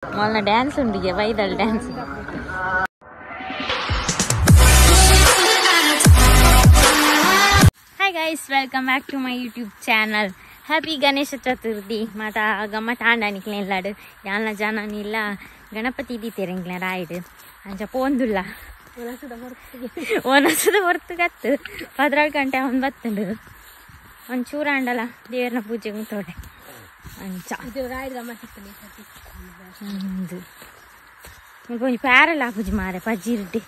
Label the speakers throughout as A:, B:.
A: మొన్న డాన్స్ ఉంది వైదల్ dance. Hi guys, welcome back to my YouTube channel. Happy Ganesh Chaturthi. माता गम्मत आंडानिकले इल्लाडु याना जानानि इल्ल गणपति दीतेरेंग्ले रायड अंच पोंदुल्ला ओनसद ಹೊರ್ತಗತ್ತು 12 ಗಂಟೆ ಅವನ್ ಬತ್ತಂಡು ಒಂಚೂರ ಅಂಡಲ ದೇವರನ ಪೂಜೆ ಗುಂತೋಡೆ ಅಂಚ ಇದು ರಾಯಡ್ ಗಮ್ಮತ್ ಇತ್ತನೆ ಅಂದು ಮುಲ್ಪೊಂಜಿ ಪ್ಯಾರಲ ಪೂಜೆ ಮಾರೆ ಪಜ್ಜಿರ್ಡಿ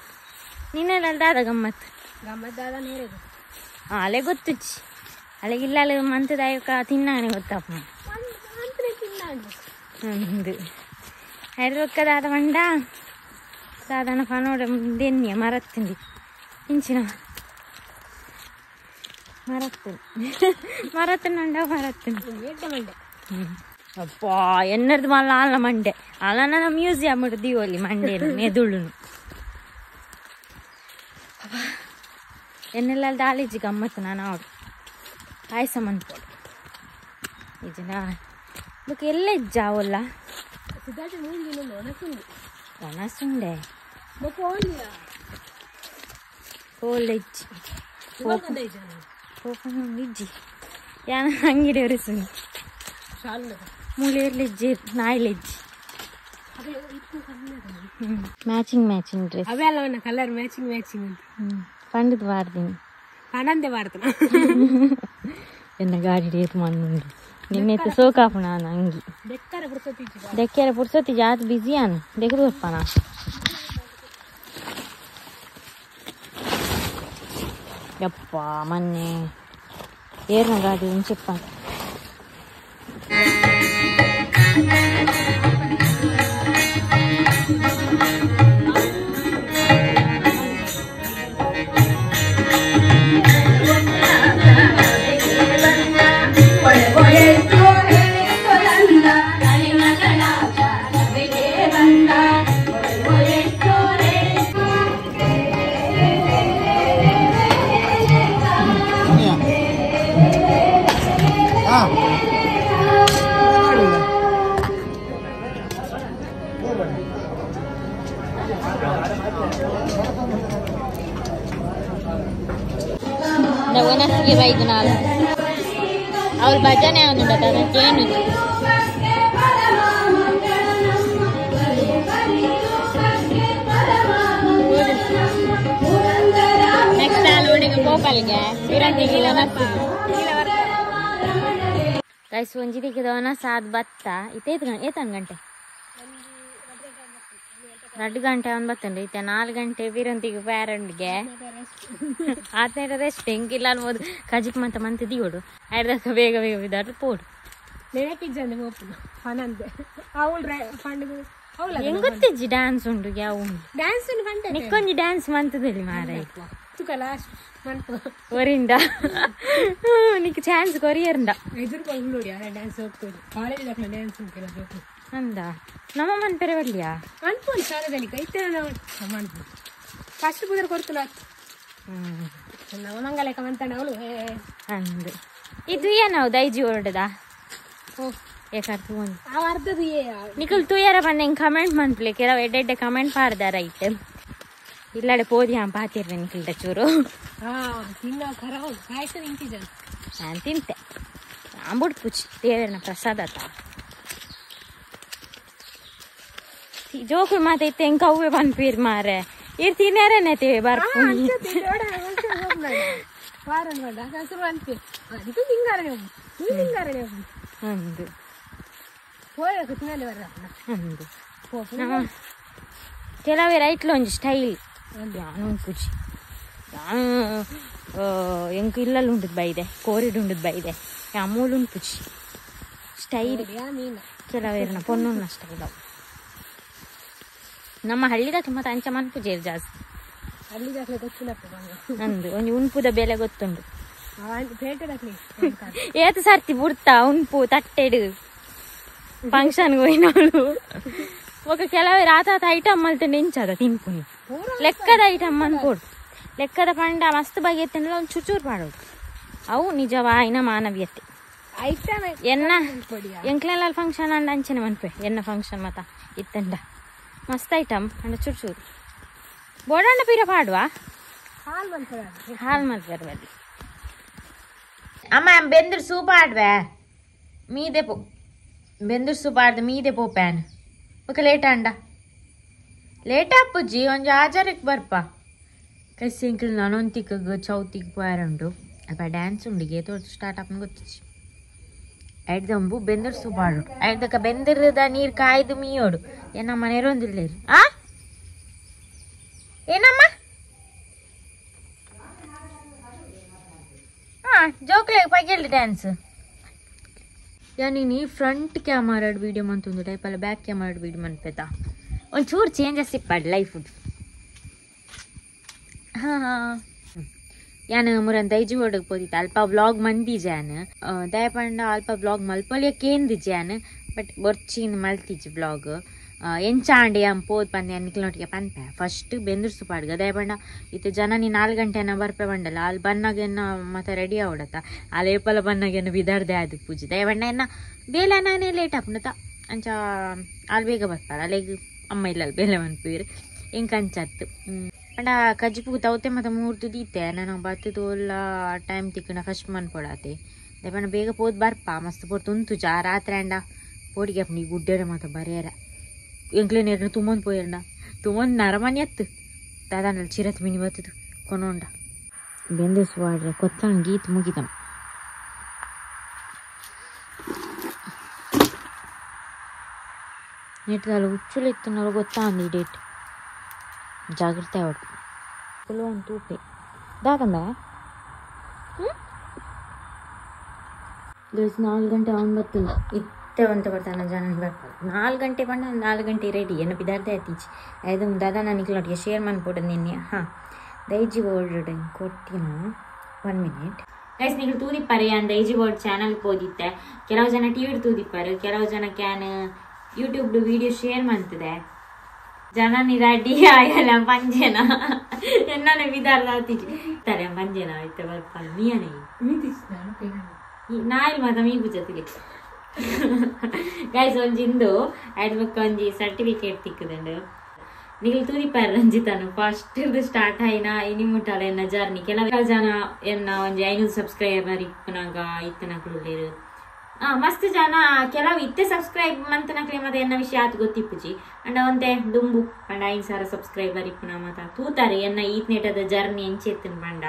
A: ನಿನ್ನೆಲ್ಲ ದಾದ ಗಮ್ಮತ್ ದಾದ ನೇರೆದು ಅಲೆ ಗೊತ್ತುಚ್ಚಿ ಅಲೆಗಿಲ್ಲ ಮಂತದಾಯಕ ತಿನ್ನಾನೆ ಗೊತ್ತಪ್ಪ ಅಂದು ಹೈದೊಕ್ಕದಾದ ಮಂಡ ಸಾಧಾರಣ ಪನೋಡ ದೆನ್ನಿಯ ಮರತ್ತಂಡಿ ಇಂಚಿನ ಮರತ್ತಂಡ ಮರತ್ತಂಡಿ ಅಪ್ಪ ಎನ್ನರ್ದು ಮಲ್ಲ ಆಲ ಮಂಡೆ ಅಲ್ಲ ಮ್ಯೂಸಿಯಂ ಇಡು ದೀವಲ್ಲಿ ಮಂಡೆ ಮೆದುಳುನು ಎನ್ನೆಲ್ಲ ದಾಳಿಜಿ ಗಮ್ಮತ್ತು ನಾನು ಅವಳು ಪಾಯಸ ಮಂತ್ಕೊಡು ಇಜನ ಬುಕ್ ಎಲ್ಲ ಇಜ್ಜಾವಲ್ಲ ಒಣಸುಂಡೆ ಇಜ್ಜಿ ಯಾನ ಅಂಗಡಿ ಒರೆಸು ಮೂಲೆಯರ್ಲಿಜ್ಜಿ ನಾಯಿಲಿಜ್ಜಿ ಮ್ಯಾಚಿಂಗ್ ಡ್ರೆಸ್ ಅವೆಲ್ಲ ಕಲರ್ ಮ್ಯಾಚಿಂಗ್ ಪಂಡದು ವಾಡ್ತೀನಿ ಪಣಂದೆ ವಾಡ್ತಾನ ಎನ್ನ ಗಾಡಿ ಡೇತು ಮಣ್ಣುಂಡು ನಿನ್ನೆತ್ತು ಸೋಕಾಪು ನಾನು ಅಂಗಿ ದೆಕ್ಕೆರ ಪುರ್ಸೊತ್ತಿ ಜಾತ್ ಬಿಸಿ ಅನ್ ದೆಗದು ಹೊಪ್ಪನ ಯಪ್ಪ ಮೊನ್ನೆ ಏರ್ನ ಗಾಡಿ ಉಂಚೆಪ್ಪ ನವನಸ್ಗೆ ಬೈದು ನಾಳು ಅವ್ರ ಭಜನೆ ಅವನು ಅದಕ್ಕೇನು ನೆಕ್ಸ್ಟ್ ಆಲೋಡಿಗೆ ಗೋಪಾಲ್ಗೆ ವಿರಂತಿಗೆ ರೈಸ್ ಒಂಜಿ ದಿಕ್ಕದವನ ಸಾದ್ ಬತ್ತ ಏತನ್ ಗಂಟೆ 2 ಗಂಟೆ ಅವನ್ ಬತ್ತಂಡ್ರಿ ಇತ್ತೆ 4 ಗಂಟೆ ವಿರಂತಿಗೆ ಪ್ಯಾರಂಡ್ಗೆ ಆತನೇಟ ರೆಸ್ಟ್ ಹೆಂಗಿಲ್ಲ ಅನ್ಬೋದು ಕಜಿಪ್ ಮಂತ ದಿಗೋಡು ಐದಕ್ಕ ಬೇಗ ಬಿದ್ದಾಡ್ರು ಪೋಡು ಹೆಂಗ್ ಗೊತ್ತಿಜ್ಜಿ ಡ್ಯಾನ್ಸ್ ಉಂಡು ಯಾವ ನಿಕ್ಕೊಂಜಿ ಡ್ಯಾನ್ಸ್ ಮಂತದಲ್ಲಿ ಮಾರ ಒರಿಂದ ನಿಕ್ ಚಾನ್ಸ್ ಕೊರಿಯರ್ಂಡ ಅಂದ ನಮ್ಮ ಮನ್ ಪೆರವಲ್ಯಾ ಅನ್ಪೋಲಿ ಶಾಲೆದಲ್ಲಿ ಫಸ್ಟ್ ಪೂಜೆ ಕೊಡ್ತು ನಮ್ಮ ಮಂಗಲಕ ಮಂತಣ್ಣ ಅವಳು ಅಂದು ಇದು ಏನವು ದೈಜಿವರ್ಲ್ಡ್ದ ಏಕಾರ್ತು ಒಂದು ಅವ ಅರ್ಧದು ನಿಕಲ್ ತುಯ್ಯಾರ ಬಣ್ಣ ಹಿಂಗೆ ಕಮೆಂಟ್ ಮಂತ್ಲೆ ಕೆಲವು ಎಡ್ಡೆ ಕಮೆಂಟ್ ಪಾಡ್ದಾರ ಐತೆ ಇಲ್ಲಾಡೆ ಪೋದಿ ಹಂಗೆ ಪಾತಿರ್ರೆ ನಿಖಿಲ್ದ ಚೂರು ನಾನು ತಿಂತೆ ಅಂಬುಡ್ ಪೂಜಿ ದೇವರನ ಪ್ರಸಾದ ಜೋಕುಳು ಮಾತೈತೆ ಹೆಂಗೆ ಕವ್ವೆ ಬಂದ್ಪೀರ್ ಮಾರೆ ಇರ್ ತಿನ್ಯಾರೇನೈತೆ ಬರ್ಪುಣಿ ಅಂದು ಕೆಲವೇ ರೈಟ್ಲ ಒಂಜಿ ಸ್ಟೈಲ್ ಯಾನು ಪೂಜಿ ಯಾನು ಎಂಕ್ ಇಲ್ಲಲ್ಲಿ ಉಂಟದ್ ಬೈದೆ ಕೋರಿಡ್ ಉಂಟದ್ ಬೈದೆ ಅಮೂಲ್ ಉಂಟು ಪೂಜಿ ಸ್ಟೈಲ್ ಕೆಲವೇರನ ಪೊನ್ನೊನ್ನ ಸ್ಟೈಲ್ ಅವು ನಮ್ಮ ಹಳ್ಳಿದಾಗ ಮತ್ತೆ ಅಂಚ ಮನ್ಪುಜೇರು ಜಾಸ್ತಿ ಹಳ್ಳಿದಾಗಲೇ ಗೊತ್ತಿಲ್ಲ ಅಂದು ಒಂಜಿ ಉನ್ಪುದ ಬೆಲೆ ಗೊತ್ತುಂಡು ಏತು ಸರ್ತಿ ಬುಡ್ತಾ ಉನ್ಪು ತಟ್ಟೆಡು ಫಂಕ್ಷನ್ಗೆ ಹೋಯ್ನವಳು ఒక ಕೆಲವೇ ರಾತಾತ ಐಟಮ್ ಮಲ್ತೆ ನೆಂಚದ ತಿನ್ಪುನಿ ಲೆಕ್ಕದ ಐಟಮ್ ಅನ್ಕೊಡು ಲೆಕ್ಕದ ಪಂಡ ಮಸ್ತ್ ಬಗೆ ಎತ್ತಂದ್ರೆ ಒಂದು ಚೂಚೂರು ಮಾಡೋದು ಅವು ನಿಜವಾಯಿನ ಮಾನವೀಯತೆ ಎನ್ನ ಎಂಕ್ಲೆಲ್ಲ ಫಂಕ್ಷನ್ ಅಂಡ ಅಂಚನೆ ಮನ್ಪೆ ಎನ್ನ ಫಂಕ್ಷನ್ ಮತ ಇತ್ತಂಡ ಮಸ್ತ್ ಐಟಮ್ ಅಂಡ ಚೂರು ಚೂರು ಬೋಡಂಡ ಪೀರ ಪಾಡುವ ಹಾಲ್ ಮಲ್ಪೇರು ಬಲ್ಲಿ ಅಮ್ಮ ಬೆಂದ್ರ ಸೂಪ್ ಆಡ್ವೆ ಮೀದೆ ಪೋ ಬೆಂದ್ರ ಸೂಪ್ ಆಡ್ದೆ ಮೀದೆ ಪೋ ಪ್ಯಾನ್ ಒಕ್ಕ ಲೇಟ್ ಅಂಡ ಲೇಟ್ ಅಪ್ಪುಜ್ಜಿ ಒಂಜಿ ಆಚಾರಕ್ಕೆ ಬರ್ಪ ಕಸಿ ಎಂಕ್ಲು ನಾನೊಂತಿಗೆ ಚೌತಿಗೆ ಪೋಯಾರುಂಡು ಅಪ್ಪ ಡ್ಯಾನ್ಸ್ ಉಂಡಿಗೆ ತೋರ್ತು ಸ್ಟಾರ್ಟ್ ಅಪ್ಪ ಗೊತ್ತಿಚ್ಚಿ ಐಡ್ದಂಬು ಬೆಂದರ್ ಸುಬಾಡು ಐಡ್ದಕ್ಕ ಬೆಂದಿರದ ನೀರು ಕಾಯ್ದು ಮೀಯೋಡು ಏನಮ್ಮ ನೆರೊಂದಿಲ್ಲೇರಿ ಏನಮ್ಮ ಜೋಕ್ಲೆ ಪೈಗೆಲ್ಡಿ ಡ್ಯಾನ್ಸ್ ಯಾನಿ ಫ್ರಂಟ್ ಕ್ಯಾಮರಾಡ್ ವೀಡಿಯೋ ಮಂತೊಂದು ಟೈಪ್ ಅಲ್ಲ ಬ್ಯಾಕ್ ಕ್ಯಾಮರಾಡ್ ವೀಡಿಯೋ ಮನ್ಪೇತಾ ಒಂಚೂರು ಚೇಂಜಸ್ ಇಪ್ಪಾಡು ಲೈಫ್ ಯಾನ್ ಮುರನ್ ದೈಜಿವರ್ಡ್ ಪೋದಿತ್ತ ಅಲ್ಪ ವ್ಲಾಗ್ ಮಂದಿಜಾನ್ ದಯಪಂಡ ಅಲ್ಪ ವ್ಲಾಗ್ ಮಲ್ಪೊಲಿಯಕ್ಕೇಂದು ಜಾನ್ ಬಟ್ ಬೊರ್ಚಿನ್ ಮಲ್ತಿಜ್ ವ್ಲಾಗ್ ಎಂಚಾಂಡಿ ಪೋದ್ ಪಂದೆ ನಿಕ್ಲೊಟ್ಟಿಗೆ ಪನ್ಪೆ ಫಸ್ಟ್ ಬೆಂದ್ರ ಸುಪಾಡ್ಗ ದಯಪಂಡ ಇತ್ತು ಜನ ನೀ 4 ಗಂಟೆನ ಬರ್ಪೆ ಬಂಡಲ್ಲ ಅಲ್ಲಿ ಬನ್ನಾಗೆನ್ನ ಮತ್ತೆ ರೆಡಿ ಆವಡತ್ತ ಅಲ್ಲಿ ಏಪಲ ಬನ್ನಾಗೆನ್ನ ಬಿದಾರ್ದೆ ಆದ ಪೂಜೆ ದಯಪಂಡ ಎನ್ನ ಬೇಲೆ ನಾನೇ ಲೇಟ್ ಆಪುಂಡತ ಅಂಚ ಅಲ್ಲಿ ಬೇಗ ಬರ್ತಾರ ಅಲ್ಲಿಗೆ ಅಮ್ಮ ಇಲ್ಲ ಬೇಲೆ ಮನ್ಪೀರ್ ಹೆಂಗೆ ಅಂಚತ್ತು ಅಂಡ ಕಜ್ಜಿಪು ತವತೆ ಮತ್ತು ಮೂರ್ತು ದೀತೆ ನಾನು ಬತ್ತು ತೋಲ್ಲ ಟೈಮ್ ತಿಕ್ಕನ ಫಸ್ಟ್ ಮನ್ಪೊಡಾತೆ ದಯಪಂಡ ಬೇಗ ಪೋದ್ ಬರ್ಪ ಮಸ್ತ್ ಪೋಡ್ ತುಂತು ಜಾ ರಾತ್ರಿ ಅಂಡ ಪೋಡಿಗೆ ನೀ ಗುಡ್ಡೆಡ ಮಾತ ಬರೆಯರ ಎಂಕ್ಲೆ ನೀರನ್ನ ತುಂಬೊಂದು ಪೋಯಂಡ ತುಂಬೊಂದು ನರಮನಿ ಎತ್ತು ದಾದಾನಲ್ಲಿ ಚಿರತ್ ಮಿನಿ ಬತ್ತದು ಕೊನೋಂಡ ಬೆಂದಿಸುವಾಡ್ರೆ ಕೊತ್ತಂಗ್ ಗೀತ್ ಮುಗಿದಂ ನೆಟ್ದಲ್ಲಿ ಹುಚ್ಚುಲಿತ್ತು ನಾವು ಗೊತ್ತಾ ಅಂದಿ ಡೇಟ್ ಜಾಗ್ರತೆ ಅವಡು ಫುಲ್ಲು ಒಂದು ತೂಪೆ ದಾಕಂಬ 4 ಗಂಟೆ ಅವನು ಬರ್ತೀನಿ ಇತ್ತೆ ಅಂತ ಬರ್ತಾನೆ ಜನ ಬರ್ತಾರೆ 4 ಗಂಟೆ ಬಂದ 4 ಗಂಟೆ ರೆಡಿ ಏನು ಬಿದ್ದಾರ್ದೆ ಆಯ್ತೀಚಿ ಅದು ದಾದಾ ನಾನು ನಿಕ್ಲೊಟ್ಟಿಗೆ ಶೇರ್ ಮಾಡ್ಕೊಡೋದು ನಿನ್ನೆ ದೈಜಿವರ್ಲ್ಡ್ ಕೊಡ್ತೀನ 1 ಮಿನಿಟ್ ಗೈಸ್ ನೀವು ತೂದಿಪ್ಪಾರೆ ಯಾನ್ ದೈಜಿವರ್ಲ್ಡ್ ಚಾನಲ್ ಹೋದಿತ್ತೆ ಕೆಲವು ಜನ ಟಿವಿ ತೂದಿಪ್ಪಾರು ಕೆಲವು ಜನ ಕ್ಯಾನ್ ಯೂಟ್ಯೂಬ್ ವಿಡಿಯೋ ಶೇರ್ ಮಾಡ್ತಿದೆ ಜನ ನೀ ರೆಡಿ ಆಗಲ್ಲ ಪಂಜೆನ ಎನ್ನ ಬಿದ್ದಾರ್ತಾರೆ ಪಂಜೆನ ಆಯ್ತು ಬರ್ಪ ಮೀಯನೇ ನಾಯಿಲ್ ಮಾತ ಮೀ ಬುಜತಿಲಿ ಗೈಸ್ ಒಂಜಿಂದು ಆಯ್ಡ್ಬೇಕು ಒಂಜಿ ಸರ್ಟಿಫಿಕೇಟ್ ತಿಕ್ಕದಂಡು ನೀವು ತೂದಿಪ್ಪಾರ ರಂಜಿತಾನು ಫಸ್ಟ್ ಸ್ಟಾರ್ಟ್ ಆಯ್ನ ಇನಿ ಮುಟ್ಟಾಲ ಎನ್ನ ಜರ್ನಿ ಕೆಲವು ಜನ ಎನ್ನ ಒಂಜಿ 500 ಸಬ್ಸ್ಕ್ರೈಬರ್ ಇಪ್ಪನಾಗ ಇತ್ತನಕ್ಲು ಮಸ್ತ್ ಜನ ಕೆಲವು ಇತ್ತೆ ಸಬ್ಸ್ಕ್ರೈಬ್ ಮಂತನಕ್ಲೆ ಮತ್ತೆ ಎನ್ನ ವಿಷಯ ಆತ್ ಗೊತ್ತಿಪ್ಪುಜಿ ಅಂಡ ಒಂತೆ ದುಂಬು ಪಂಡ 5,000 ಸಬ್ಸ್ಕ್ರೈಬರ್ ಇಪ್ಪನ ಮತ ತೂತಾರೆ ಎನ್ನ ಈತ್ನೆಟದ ಜರ್ನಿ ಎಂಚೆತ್ತನ್ ಪಂಡ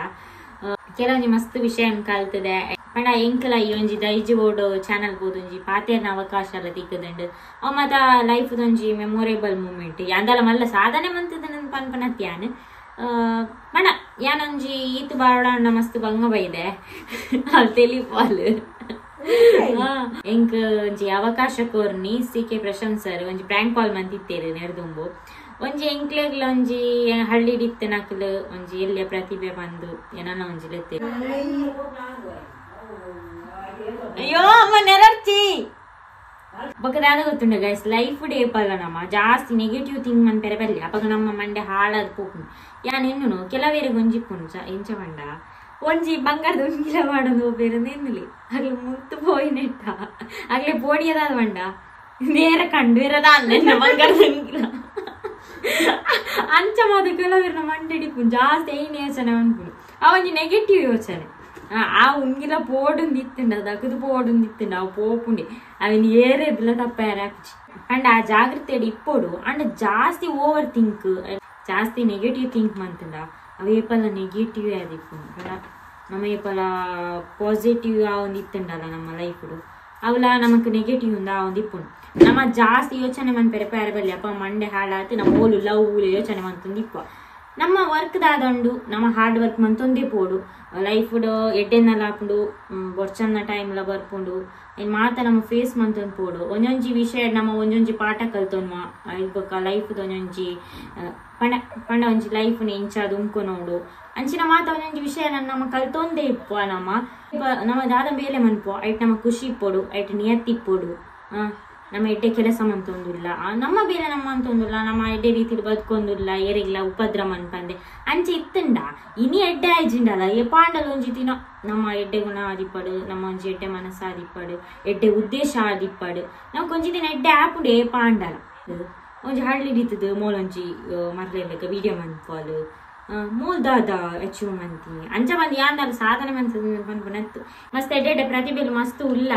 A: ಕೆಲವೊಂಜಿ ಮಸ್ತ್ ವಿಷಯ ಕಲ್ತದೆ ಪಂಡ ಎಂಕಲ ಈ ಒಂಜಿ ದೈಜಿವರ್ಲ್ಡ್ ಚಾನಲ್ ಬೋದೊಂಜಿ ಪಾತೆರ್ನ ಅವಕಾಶ ಎಲ್ಲ ತಿಕ್ಕದಂಡು ಅವ ಮತ ಲೈಫ್ ಒಂಜಿ ಮೆಮೊರೇಬಲ್ ಮೂಮೆಂಟ್ ಯಾಂದಲ ಮಲ್ಲ ಸಾಧನೆ ಮಂತದ ನನ್ ಪನ್ಪನತ್ಯಾನ್ ಪಂಡ ಯಾನೊಂಜಿ ಈತ್ ಬಾರಡ ಮಸ್ತ್ ಬಂಗ ಬೈದೆ ಅಲ್ಲಿ ತೆಲಿಪಾಲ್ ಎಂಕ್ ಒಂಜಿ ಅವಕಾಶ ಕೋರ್ನಿ ಸಿ.ಕೆ. ಪ್ರಶಾಂತ್ ಸರ್ ಒಂಜಿ ಪ್ರ್ಯಾಂಕ್ ಕಾಲ್ ಮಂತಿತ್ತೇರು ನೆರ್ದುಂಬು ಒಂಜಿ ಎಂಕ್ಲೆಗ್ಲ ಒಂಜಿ ಹಳ್ಳಿಡಿತ್ತೆ ನಕ್ಲು ಒಂಜಿ ಎಲ್ಲಿಯ ಪ್ರತಿಭೆ ಬಂದು ಏನನ್ನ ಒಂಜಿ ಲೆತ್ತೆ ಅಯ್ಯೋ ಅಮ್ಮ ನೆರರ್ಚಿ ಬಕದಾದ ಗೊತ್ತುಂಡ ಗೈಸ್ ಲೈಫ್ ಡೇ ಪಲ್ಲ ನಮ್ಮ ಜಾಸ್ತಿ ನೆಗೆಟಿವ್ ಥಿಂಗ್ ಮನ್ಪೆರೆ ಬಲ್ಲಿ ಅಪಗ ನಮ್ಮ ಮಂಡೆ ಹಾಳಾದ ಪೋಪುಂಡು ಯಾನ್ ಎನ್ನುನು ಕೆಲವೇರೆ ಒಂಜಿಪ್ಪುಂಡು ಎಂಚ ಮಂಡ ಒಂಜಿ ಬಂಗಾರದ ಒಂಜಿಲ ಮಾಡೋದು ಬೇರೆ ಎನ್ನುಲಿ ಆಗ್ಲಿ ಮುತ್ತು ಪೋಯಿ ನೆಟ್ಟ ಆಗ್ಲೇ ಪೋಡಿಯದಾದ ಮಂಡ ನೇರ ಕಂಡು ಇರದ ಅಂದ ಬಂಗಾರದ ಒಂಜಿಲ ಅಂಚ ಮಾದ ಕೆಲವೇರ ಮಂಡೆ ಹಿಡಿಪುಂಡು ಜಾಸ್ತಿ ಏನ್ ಯೋಚನೆ ಅನ್ಪುಂಡು ಆ ಒಂಜಿ ನೆಗೆಟಿವ್ ಯೋಚನೆ ಆ ಉಂಗಿಲ ಪೋಡುಂದಿತ್ತುಂಡು ಅದಕ್ಕದು ಪೋಡುಂದಿತ್ತುಂಡು ಅವು ಪೋಪುಂಡಿ ಅವನ್ ಏರೆದ್ಲ ತಪ್ಪಾರ ಅಂಡ್ ಆ ಜಾಗ್ರತೆ ಇಪ್ಪೋಡು ಅಂಡ್ ಜಾಸ್ತಿ ಓವರ್ ಥಿಂಕ್ ಜಾಸ್ತಿ ನೆಗೆಟಿವ್ ಥಿಂಕ್ ಮಂತುಂಡ ಅವೇಪಲ್ಲ ನೆಗೆಟಿವ್ ಆದಿಪ್ಪುಂಡು ನಮ್ಮ ಏಪಲ ಪಾಸಿಟಿವ್ ಆ ಒಂದು ಇತ್ತುಂಡಲ್ಲ ನಮ್ಮ ಲೈಫ್ಡು ಅವಲ ನಮಕ್ ನೆಗೆಟಿವ್ ಆ ಒಂದು ಇಪ್ಪುಂಡು ನಮ್ಮ ಜಾಸ್ತಿ ಯೋಚನೆ ಮನ್ಪೆರೆ ಪ್ಯಾರ ಬಲ್ಲಿ ಅಪ್ಪ ಮಂಡೆ ಹಾಳಾತು ನಮ್ಮ ಓಲು ಲವ್ ಯೋಚನೆ ಮಂತೊಂದು ಇಪ್ಪ ನಮ್ಮ ವರ್ಕ್ ದಾದಂಡು ನಮ್ಮ ಹಾರ್ಡ್ ವರ್ಕ್ ಮಂತೊಂದೇ ಪೋಡು ಲೈಫ್ಡು ಎಡ್ಡೆನ್ನೆಲ್ಲ ಹಾಕೊಂಡು ಬೊರ್ಚನ್ನ ಟೈಮ್ಲ ಬರ್ಪುಂಡು ಏನು ಮಾತ ನಮ್ಮ ಫೇಸ್ ಮಂತೊಂದು ಪೋಡು ಒಂದೊಂಜಿ ವಿಷಯ ನಮ್ಮ ಒಂದೊಂಜಿ ಪಾಠ ಕಲ್ತೊನ್ಮ ಇರ್ಬೇಕ ಲೈಫ್ದು ಒಂದೊಂಜಿ ಪಂಡ ಪಂಡ ಒಂಜಿ ಲೈಫ್ನ ಇಂಚಾದು ಉಂಕೊನೋಡು ಅಂಚಿನ ಮಾತ ಒಂದೊಂಜಿ ವಿಷಯ ನಮ್ಮ ಕಲ್ತೊಂದೇ ಇಪ್ಪ ನಮ್ಮ ದಾದ ಬೇಲೆ ಮನ್ಪು ಐಟ್ ನಮ್ಮ ಖುಷಿ ಇಪ್ಪೋಡು ಐಟ್ ನಿಯತ್ತಿಪ್ಪೋಡು ನಮ್ಮ ಎಡ್ಡೆ ಕೆಲಸ ಮಂತೊಂದುಲ್ಲ ನಮ್ಮ ಬೇರೆ ನಮ್ಮ ಅಂತೊಂದುಲ್ಲ ನಮ್ಮ ಎಡ್ಡೆ ರೀತಿಲಿ ಬದುಕೊಂದುಲ್ಲ ಏರಿಗಿಲ್ಲ ಉಪದ್ರಮ ಅನ್ಪಂದೆ ಅಂಚೆ ಇತ್ತಂಡ ಇನಿ ಎಡ್ಡೆ ಆಯ್ಜಿಂಡಲ್ಲ ಏ ಪಾಂಡಲ್ ಒಂಜಿ ದಿನ ನಮ್ಮ ಎಡ್ಡೆ ಗುಣ ಆದಿಪ್ಪಡು ನಮ್ಮ ಒಂಜಿ ಎಡ್ಡೆ ಮನಸ್ಸು ಆದಿಪ್ಪಡು ಎಡ್ಡೆ ಉದ್ದೇಶ ಆದಿಪ್ಪಡು ನಾವು ಕೊಂಚ ದಿನ ಎಡ್ಡೆ ಆಪುಡೆ ಪಾಂಡಲ ಒಂಜಿ ಹಳ್ಳಿ ಹಿಡಿತದ ಮೂಲೊಂಜಿ ಮರ್ಲೇಬೇಕ ವಿಡಿಯೋ ಮನ್ಪಾಲು ಮೂಲ್ದಾದ ಅಚೀವ್ ಮಂತೀನಿ ಅಂಚ ಬಂದು ಯಾಂದಲ್ಲ ಸಾಧನೆ ಮನ್ಪನತ್ತು ಮಸ್ತ್ ಎಡ್ಡೆ ಪ್ರತಿಭೆಲು ಮಸ್ತ್ ಉಲ್ಲ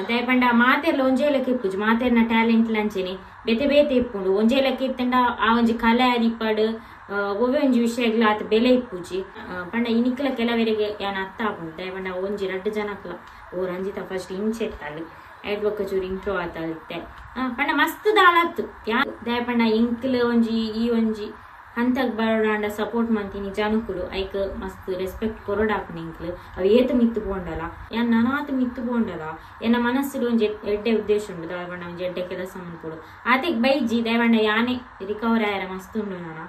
A: ದಯಪಂಡ ಮಾತೆರ್ಲ ಒಂಜೇಲಕ್ಕೆ ಇಪ್ಪುಜಿ ಮಾತೆರ್ನ ಟ್ಯಾಲೆಂಟ್ ಲಂಚೆನೆ ಬೇತೆ ಬೇತೆ ಇಪ್ಪುಂಡು ಒಂಜೇಲಕ್ಕೆ ಇತ್ತಂಡ ಆ ಒಂಜಿ ಕಲೆ ಅದಿಪ್ಪಡು ಒವ್ವೆ ಒಂಜಿ ವಿಷಯಗ್ಲ ಆತ ಬೆಲೆ ಇಪ್ಪುಜಿ ಪಂಡ ಇನಿಕ್ಲ ಕೆಲವರಿಗೆ ಯಾನ್ ಅರ್ಥ ಆಪುಂಡು ದಯಪಂಡ ಒಂಜಿ 2 ಜನಕ್ಲ ಓ ರಂಜಿತ ಫಸ್ಟ್ ಇಂಚೆತ್ತಲ್ಲಿ ಐಡ್ ಬೊಕ್ಕ ಚೂರು ಇಂಟ್ರೋ ಆತತ್ತೆ ಪಂಡ ಮಸ್ತ್ ದಾಳತ್ತು ಯಾ ದಯಪಂಡ ಇಂಕ್ಲ ಒಂಜಿ ಈ ಒಂಜಿ ಹಂತಕ್ ಬರೋಡಾಂಡ ಸಪೋರ್ಟ್ ಮಂತೀನಿ ಜನಕುಲು ಐಕ್ ಮಸ್ತ್ ರೆಸ್ಪೆಕ್ಟ್ ಕೊರೋಡಾಪುನ ಇಂಕ್ಲು ಅವು ಏತು ಮಿತ್ತು ಪೋಂಡಲ ಯಾನ್ ನನಾತು ಮಿತ್ತು ಪೋಂಡಲ ಎನ್ನ ಮನಸ್ಸುಡು ಒಂಜಿ ಎಡ್ಡೆ ಉದ್ದೇಶ ಉಂಡು ದಯಪಂಡ ಒಂಜಿ ಎಡ್ಡೆ ಕೆಲಸ ಮನ್ಪುಡು ಆತೆಗ್ ಬೈಜಿ ದಯಪಂಡ ಯಾನೆ ರಿಕವರ್ ಆಯರ ಮಸ್ತ್ ಉಂಡು ನಾನ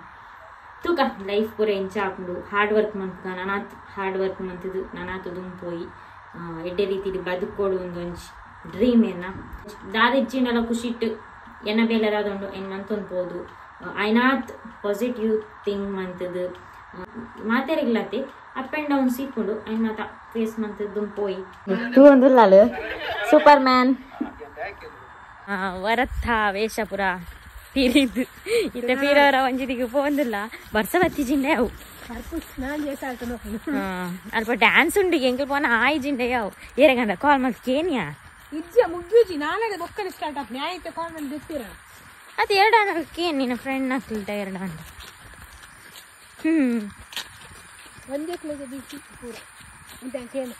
A: ತೂಕ ಲೈಫ್ ಪೂರ ಎಂಚ ಆಪುಂಡು ಹಾರ್ಡ್ ವರ್ಕ್ ಮನ್ಪುಗ ನನಾತ್ ಹಾರ್ಡ್ ವರ್ಕ್ ಮಂತದು ನನಾತು ದುಂಪೋಯಿ ಎಡ್ಡೆ ರೀತಿಲಿ ಬದುಕೋಡು ಒಂದೊಂಜಿ ಡ್ರೀಮ್ ಎನ್ನ ದಾದ ಇಚ್ಚಿಂಡಲ ಖುಷಿಟ್ಟು ಎನ್ನ ಬೇಲೆದಾದುಂಡು ಎನ್ ಮಂತೊಂದ್ಬೋದು ಐನಾತ್ ಪಾಸಿಟಿವ್ ಥಿಂಗ್ ಮಂತದ್ದು ಮಾತಾರಿಗ್ಲತ್ತೆ ಅಪ್ ಅಂಡ್ ಡೌನ್ ಸಿಕ್ಕೊಂಡು ಐನ್ ಮಾತ ಫೇಸ್ ಮಂತದ್ದು ಪೋಯಿ ಒಂದು ಲಾಲು ಸೂಪರ್ ಮ್ಯಾನ್ ವರತ್ತ ವೇಷಪುರ ಪೀರಿದ್ದು ಇತ್ತೆ ಪೀರವರ ಒಂಜಿದಿಗೆ ಪೋಂದಿಲ್ಲ ವರ್ಷ ಬತ್ತಿಜಿಂಡೆ ಅವು ಅಲ್ಪ ಡ್ಯಾನ್ಸ್ ಉಂಡು ಎಂಕಲ್ ಪೋನ ಆಯ್ಜಿಂಡೆ ಅವು ಏರೆಗಂಡ ಕಾಲ್ ಮತ್ತೆ ಕೇನಿಯಾ
B: ಇಜ್ಜ ಮುಗ್ಗುಜಿ ನಾಳೆ ಬೊಕ್ಕನ ಸ್ಟಾರ್ಟ್ ಆಪ್ ನ್ಯಾಯ ಕಾಲ್ ಮಾಡಿ ಬಿಡ್ತೀರ
A: ಅದು 2 ಆಂಡಕ್ಕೆ ನಿನ್ನ ಫ್ರೆಂಡ್ ಹಾಕ್ಲಿಲ್ಲ 2 ಆಂಡ
B: ಒಂದೇ ಕ್ಲೋಸ್ ಬಿಸಿ ಪೂರ ಅಂತೇನು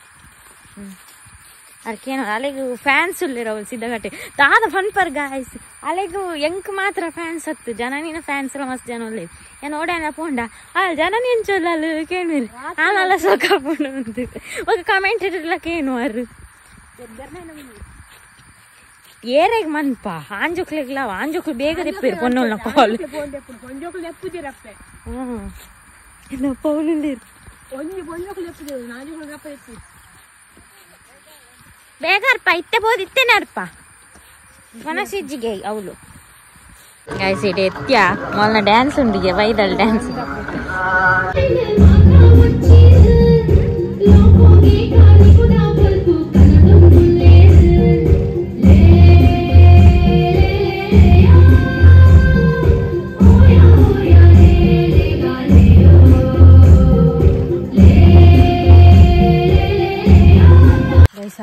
A: ಅದಕ್ಕೇನು ಅಲೆಗೂ ಫ್ಯಾನ್ಸ್ ಉಳ್ಳಿರವಳು ಸಿದ್ಧಗಟ್ಟೆ ದಾದ ಫನ್ ಪರ್ ಗಾಯ್ಸ್ ಅಲೆಗೂ ಎಂಕ್ ಮಾತ್ರ ಫ್ಯಾನ್ಸ್ ಹತ್ತು ಜನನಿನ ಫ್ಯಾನ್ಸ್ ಎಲ್ಲ ಮಸ್ತ್ ಜನ ಒಳ್ಳೆ ಏನು ಓಡಾನ ಪೋಂಡ ಜನ ನೆಂಚೊಲ್ಲಲು ಕೇಳಿರಿ ಆನಲ್ಲ ಸೋಕ ಪೋಂಡ ಅಂತ ఒక ಕಮೆಂಟ್ ಇರಲ್ಲ ಕೇನುವರು ಏರೆಗ್ ಮನ್ಪ ಆಂಜುಕ್ಲೆಗ್ಲ ಆಂಜುಕ್ಲು ಬೇಗ ತೆಪ್ಪಿರು ಪೊನ್ನೊಲ್ನ ಕಾಲ್ ಬೇಗ ಅರ್ಪ ಇತ್ತೆ ಬೋದು ಇತ್ತೇನೆ ಅರ್ಪ ಮನಸ್ಸಿಜ್ಜಿಗೆ ಅವಳು ಗಾಯ್ಸ್ ಇಡೆ ಎತ್ಯ ಮೊಲ್ನ ಡ್ಯಾನ್ಸ್ ಉಂಡಿಗೆ ವೈದಲ್ ಡ್ಯಾನ್ಸ್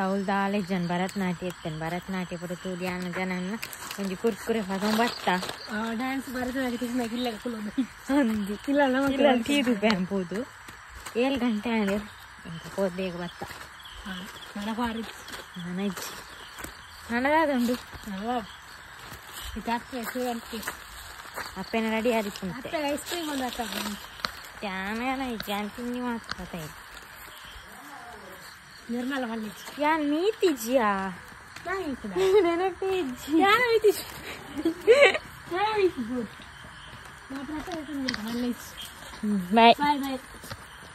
A: ಅವಳ್ದು ಆಲೆಗ್ ಜನ ಭರತನಾಟ್ಯ ಇತ್ತೇನೆ ಭರತನಾಟ್ಯ ಪಡ ತೂಡಿಯಾನ ಜನನ್ನ ಒಂಜಿ ಕುರ್ಕುರೆ ಬತ್ತ
B: ಡ್ಯಾನ್ಸ್ ಭರತನಾಟ್ಯ
A: ತೀರು ಬ್ಯಾಂಪುದು 7 ಗಂಟೆ ಆದ್ರೆ ಹೋದ್ ಬೇಗ ಬತ್ತ ನನಜ್ಜಿ ನನದಾದುಂಡು ಅಪ್ಪೇನ ರೆಡಿ ಆದಿಪ್ಪುಂಟೆ ತ್ಯಾಮೇನ ತಿಂಡಿ ಮಾತ್ರ
B: ನಿರ್ಮಲ
A: ಯಾನ್ ನೀತಿಜ್ಜಿಯಾ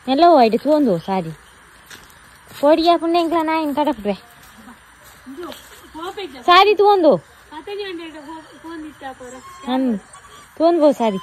A: ಎಲ್ಲ ಹೋಯ್ತು ತೂಂದು ಸಾರಿ ಕೋಡಿಯ ಪುಣ್ಯಂಕ್ಲ ನಾಯಿನ ಕಡಪ್ರೆ ಸಾರಿ ತೂಂದು ತೂಂದು ಸಾರಿ